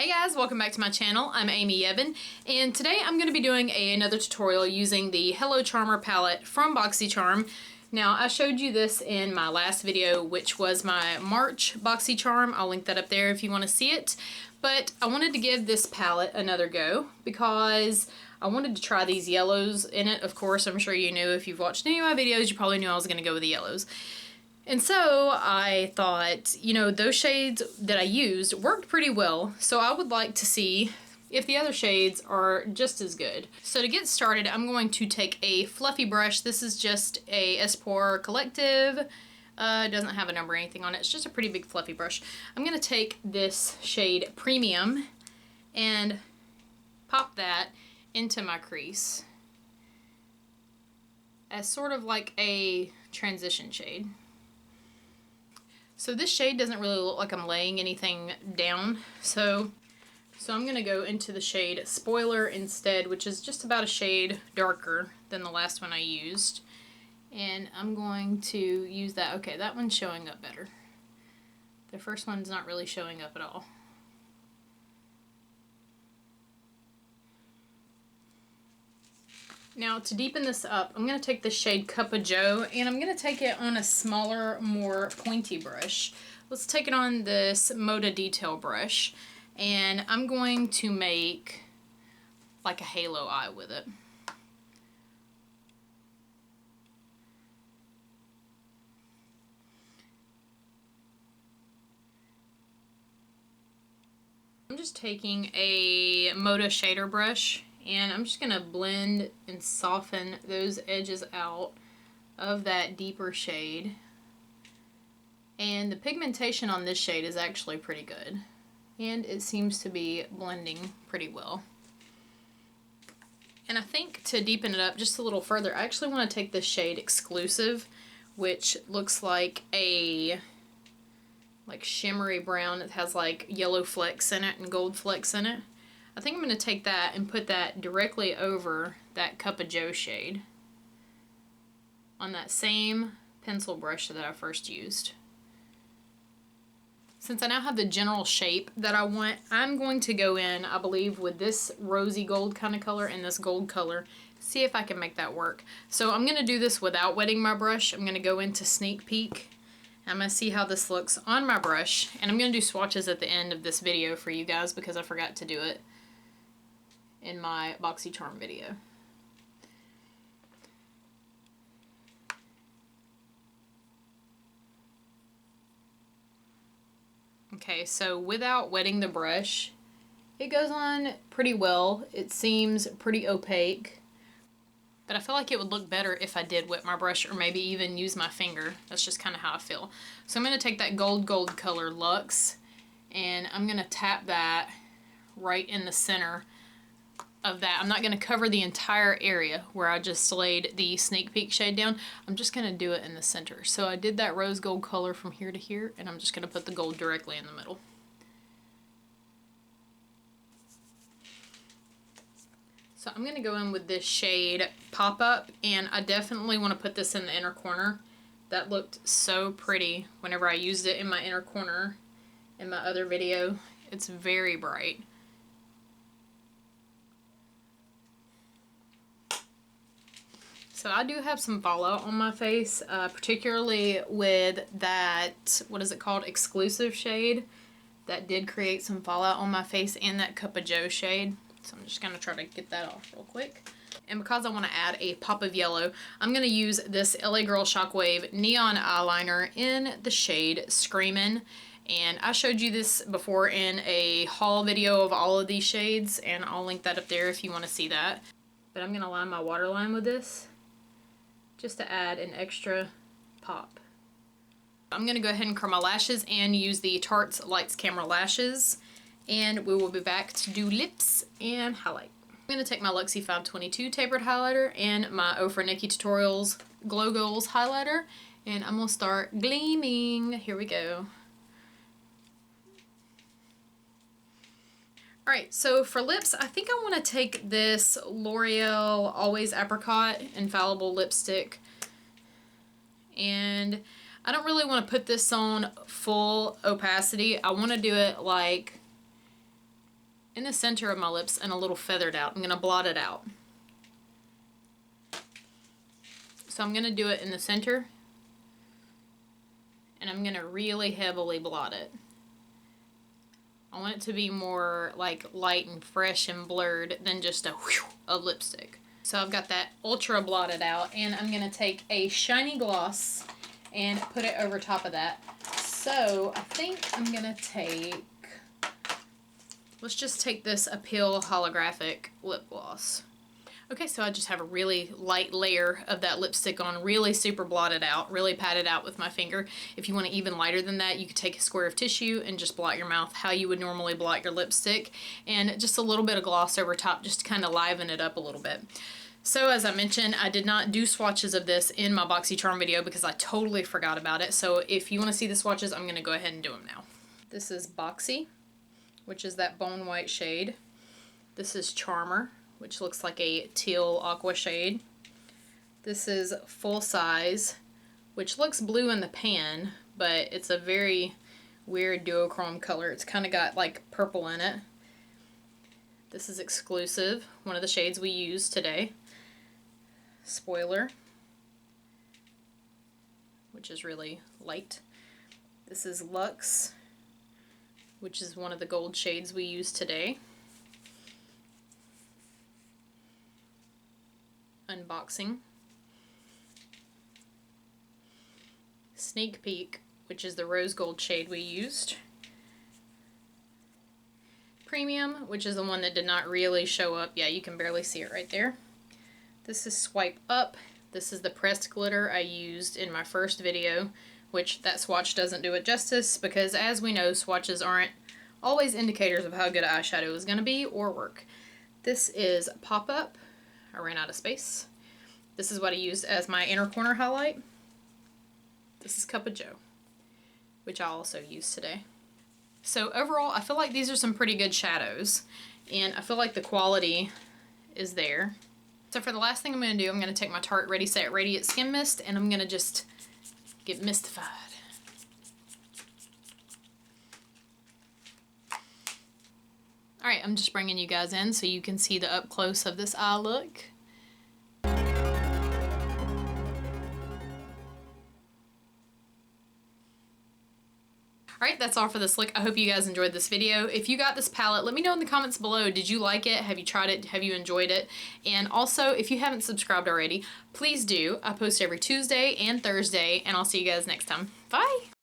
Hey guys, welcome back to my channel. I'm Yvan, and today I'm going to be doing another tutorial using the Hello Charmer palette from Boxycharm. Now, I showed you this in my last video, which was my March Boxycharm. I'll link that up there if you want to see it. But I wanted to give this palette another go because I wanted to try these yellows in it. Of course, I'm sure you knew if you've watched any of my videos, you probably knew I was going to go with the yellows. And so I thought, you know, those shades that I used worked pretty well, so I would like to see if the other shades are just as good. So to get started, I'm going to take a fluffy brush. This is just a Espor Collective. It doesn't have a number or anything on it. It's just a pretty big fluffy brush. I'm going to take this shade Premium and pop that into my crease as sort of like a transition shade. So this shade doesn't really look like I'm laying anything down, so I'm going to go into the shade Spoiler instead, which is just about a shade darker than the last one I used. And I'm going to use that. Okay, that one's showing up better. The first one's not really showing up at all. Now, to deepen this up, I'm going to take the shade Cup of Joe, and I'm going to take it on a smaller, more pointy brush. Let's take it on this Moda Detail brush, and I'm going to make like a halo eye with it. I'm just taking a Moda shader brush, and I'm just going to blend and soften those edges out of that deeper shade. And the pigmentation on this shade is actually pretty good. And it seems to be blending pretty well. And I think to deepen it up just a little further, I actually want to take this shade Exclusive, which looks like a shimmery brown. It has like yellow flecks in it and gold flecks in it. I think I'm going to take that and put that directly over that Cup of Joe shade on that same pencil brush that I first used. Since I now have the general shape that I want, I'm going to go in, I believe, with this rosy gold kind of color and this gold color, see if I can make that work. So I'm going to do this without wetting my brush. I'm going to go into Sneak Peek. I'm going to see how this looks on my brush, and I'm going to do swatches at the end of this video for you guys because I forgot to do it in my Boxycharm video. Okay, so without wetting the brush, it goes on pretty well. It seems pretty opaque, but I feel like it would look better if I did wet my brush or maybe even use my finger. That's just kind of how I feel. So I'm going to take that gold color Luxe, and I'm going to tap that right in the center of that. I'm not going to cover the entire area where I just laid the Sneak Peek shade down. I'm just going to do it in the center. So I did that rose gold color from here to here, and I'm just going to put the gold directly in the middle. So I'm going to go in with this shade Pop Up, and I definitely want to put this in the inner corner. That looked so pretty whenever I used it in my inner corner in my other video. It's very bright. So I do have some fallout on my face, particularly with that, what is it called, Exclusive shade. That did create some fallout on my face, and that Cup of Joe shade. So I'm just going to try to get that off real quick. And because I want to add a pop of yellow, I'm going to use this LA Girl Shockwave Neon Eyeliner in the shade Screamin'. And I showed you this before in a haul video of all of these shades, and I'll link that up there if you want to see that. But I'm going to line my waterline with this, just to add an extra pop. I'm going to go ahead and curl my lashes and use the Tarte Lights Camera Lashes, and we will be back to do lips and highlight. I'm going to take my Luxie 522 tapered highlighter and my Ofra Nikkie Tutorials Glow Goals highlighter, and I'm going to start gleaming. Here we go. Alright, so for lips, I think I want to take this L'Oreal Always Apricot Infallible Lipstick, and I don't really want to put this on full opacity. I want to do it like in the center of my lips and a little feathered out. I'm going to blot it out. So I'm going to do it in the center, and I'm going to really heavily blot it. I want it to be more like light and fresh and blurred than just a whew of lipstick. So I've got that ultra blotted out, and I'm going to take a shiny gloss and put it over top of that. So I think I'm going to take, let's just take this Appeal Holographic Lip Gloss. Okay, so I just have a really light layer of that lipstick on, really super blotted out, really patted out with my finger. If you want it even lighter than that, you could take a square of tissue and just blot your mouth how you would normally blot your lipstick, and just a little bit of gloss over top just to kind of liven it up a little bit. So as I mentioned, I did not do swatches of this in my Boxycharm video because I totally forgot about it. So if you want to see the swatches, I'm going to go ahead and do them now. This is Boxy, which is that bone white shade. This is Charmer, which looks like a teal aqua shade. This is Full Size, which looks blue in the pan, but it's a very weird duochrome color. It's kind of got like purple in it. This is Exclusive, one of the shades we used today. Spoiler, which is really light. This is Luxe, which is one of the gold shades we used today. Unboxing. Sneak Peek, which is the rose gold shade we used. Premium, which is the one that did not really show up. Yeah, you can barely see it right there. This is Swipe Up. This is the pressed glitter I used in my first video, which that swatch doesn't do it justice because, as we know, swatches aren't always indicators of how good eyeshadow is going to be or work. This is Pop Up. I ran out of space. This is what I used as my inner corner highlight. This is Cup of Joe, which I also used today. So overall, I feel like these are some pretty good shadows, and I feel like the quality is there. So for the last thing I'm going to do, I'm going to take my Tarte Ready Set Radiant Skin Mist, and I'm going to just get mystified. Alright, I'm just bringing you guys in so you can see the up close of this eye look. Alright, that's all for this look. I hope you guys enjoyed this video. If you got this palette, let me know in the comments below. Did you like it? Have you tried it? Have you enjoyed it? And also, if you haven't subscribed already, please do. I post every Tuesday and Thursday, and I'll see you guys next time. Bye!